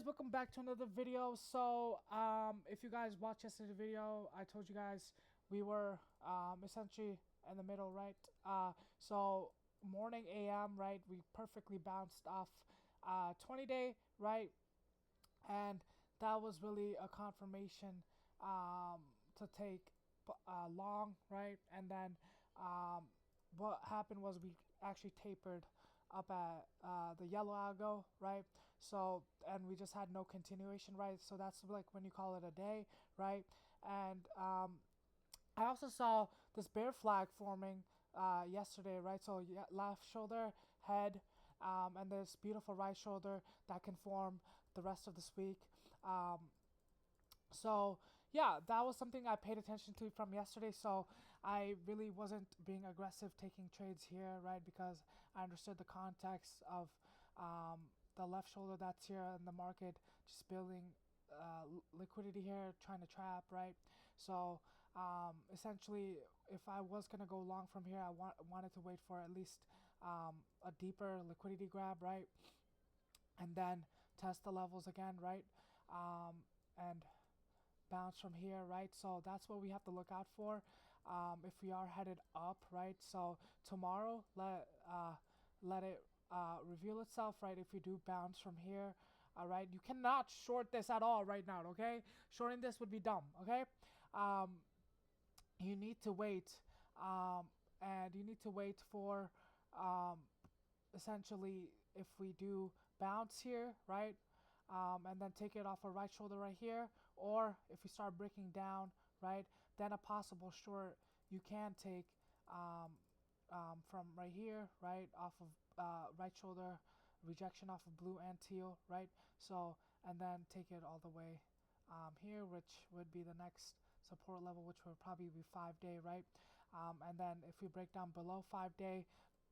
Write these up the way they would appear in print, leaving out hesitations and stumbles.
welcome back to another video. So if you guys watched yesterday's video, I told you guys we were essentially in the middle, right? So morning AM, right? We perfectly bounced off 20-day, right? And that was really a confirmation to take long, right? And then what happened was we actually tapered up at the yellow algo, right? So, and we just had no continuation, right? So that's like when you call it a day, right? And I also saw this bear flag forming yesterday, right? So yeah, left shoulder, head, and this beautiful right shoulder that can form the rest of this week. So yeah, that was something I paid attention to from yesterday. So I really wasn't being aggressive taking trades here, right? Because I understood the context of the left shoulder that's here in the market, just building liquidity here, trying to trap, right? So essentially, if I was gonna go long from here, I wanted to wait for at least a deeper liquidity grab, right? And then test the levels again, right? And bounce from here, right? So that's what we have to look out for if we are headed up, right? So tomorrow, let it reveal itself, right? If we do bounce from here, all right, you cannot short this at all right now, okay? Shorting this would be dumb, okay? You need to wait, and you need to wait for essentially if we do bounce here, right? And then take it off a right shoulder right here, or if we start breaking down, right, then a possible short you can take from right here, right, off of right shoulder, rejection off of blue and teal, right? So, and then take it all the way here, which would be the next support level, which would probably be 5-day, right? And then if we break down below 5-day,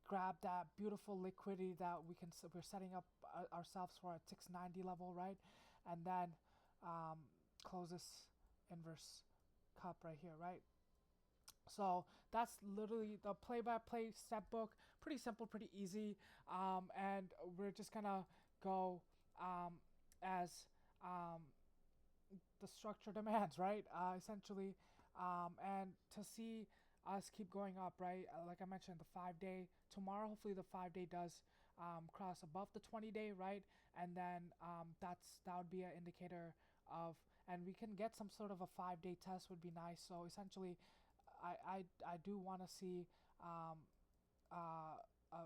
grab that beautiful liquidity that we're setting up ourselves for at 690 level, right? And then close this inverse cup right here, right? So that's literally the play-by-play step book. Pretty simple, pretty easy, and we're just gonna go as the structure demands, right? Essentially, and to see us keep going up, right? Like I mentioned, the 5-day tomorrow. Hopefully, the 5-day does cross above the 20-day, right? And then that would be an indicator of, and we can get some sort of a 5-day test would be nice. So essentially, I do want to see a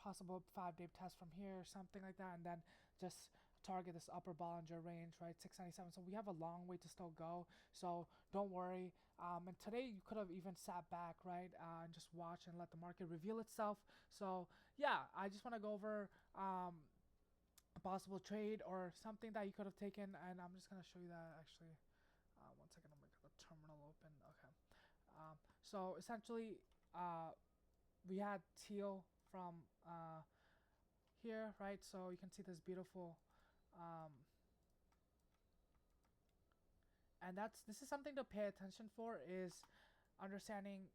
possible 5-day test from here or something like that, and then just target this upper Bollinger range, right? 697. So we have a long way to still go. So don't worry. And today you could have even sat back, right, and just watch and let the market reveal itself. So yeah, I just want to go over a possible trade or something that you could have taken, and I'm just gonna show you that actually. One second, I'm gonna get the terminal open. Okay. So essentially, we had teal from here, right? So you can see this beautiful, and this is something to pay attention for, is understanding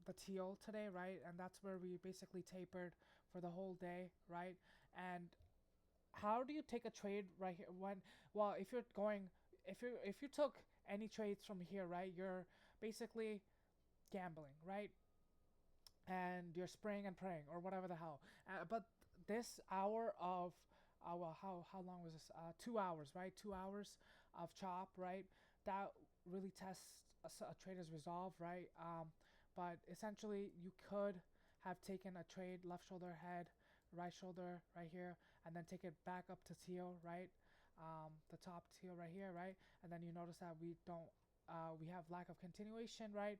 the teal today, right? And that's where we basically tapered for the whole day, right? And how do you take a trade right here when, well, if you're going, if you took any trades from here, right, you're basically gambling, right? And you're spraying and praying or whatever the hell. But this hour of well, how long was this? 2 hours, right? 2 hours of chop, right? That really tests a trader's resolve, right? But essentially, you could have taken a trade left shoulder head, right shoulder right here, and then take it back up to teal, right? The top teal right here, right? And then you notice that we don't, we have lack of continuation, right?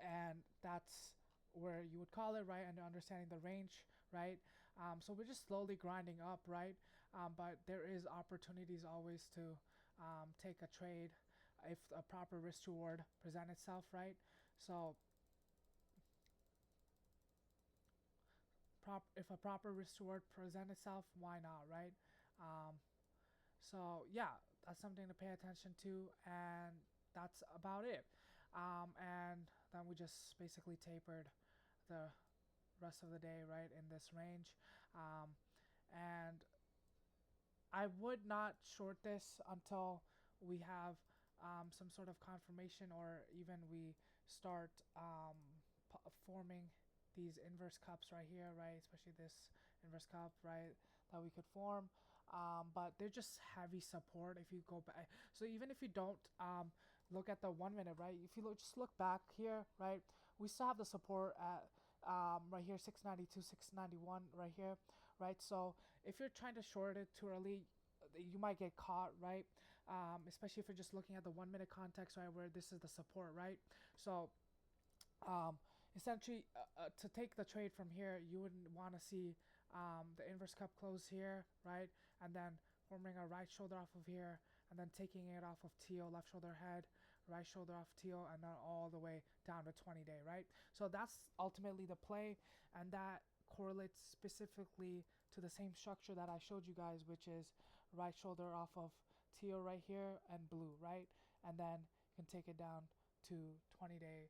And that's where you would call it, right? And understanding the range, right? So we're just slowly grinding up, right? But there is opportunities always to take a trade if a proper risk reward present itself, right? So if a proper risk reward present itself, why not, right? So yeah, that's something to pay attention to, and that's about it. And then we just basically tapered the rest of the day, right, in this range. And I would not short this until we have some sort of confirmation, or even we start forming these inverse cups right here, right? Especially this inverse cup, right? That we could form. But they're just heavy support if you go back. So even if you don't look at the 1 minute, right? If you just look back here, right? We still have the support at right here, 692, 691 right here, right? So if you're trying to short it too early, you might get caught, right? Especially if you're just looking at the 1 minute context, right, where this is the support, right? So um, essentially, to take the trade from here, you would want to see the inverse cup close here, right, and then forming a right shoulder off of here, and then taking it off of teal, left shoulder head, right shoulder off teal, and then all the way down to 20-day, right? So that's ultimately the play, and that correlates specifically to the same structure that I showed you guys, which is right shoulder off of teal right here and blue, right? And then you can take it down to 20-day,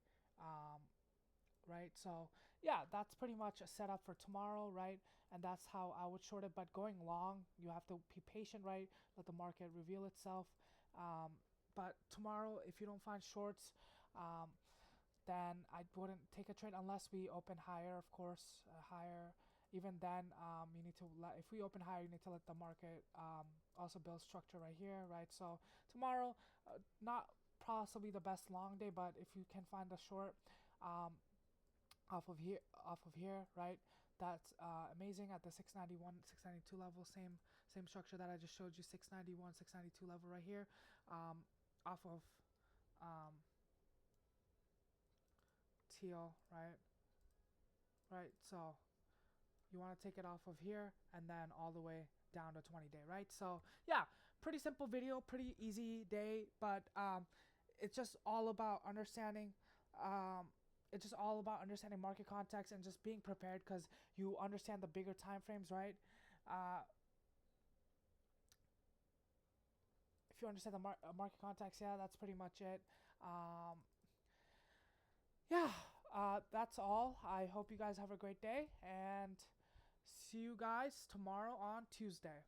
right? So yeah, that's pretty much a setup for tomorrow, right? And that's how I would short it. But going long, you have to be patient, right? Let the market reveal itself. But tomorrow, if you don't find shorts, then I wouldn't take a trade unless we open higher, of course, higher. Even then, you need to if we open higher, you need to let the market also build structure right here, right? So tomorrow, not possibly the best long day, but if you can find a short off of here, right? That's amazing at the 691, 692 level. Same structure that I just showed you, 691, 692 level right here, off of teal, right? Right. So you want to take it off of here and then all the way down to 20-day, right? So yeah, pretty simple video, pretty easy day, but it's just all about understanding. It's just all about understanding market context and just being prepared, because you understand the bigger time frames, right? If you understand the market context, yeah, that's pretty much it. Yeah, that's all. I hope you guys have a great day, and see you guys tomorrow on Tuesday.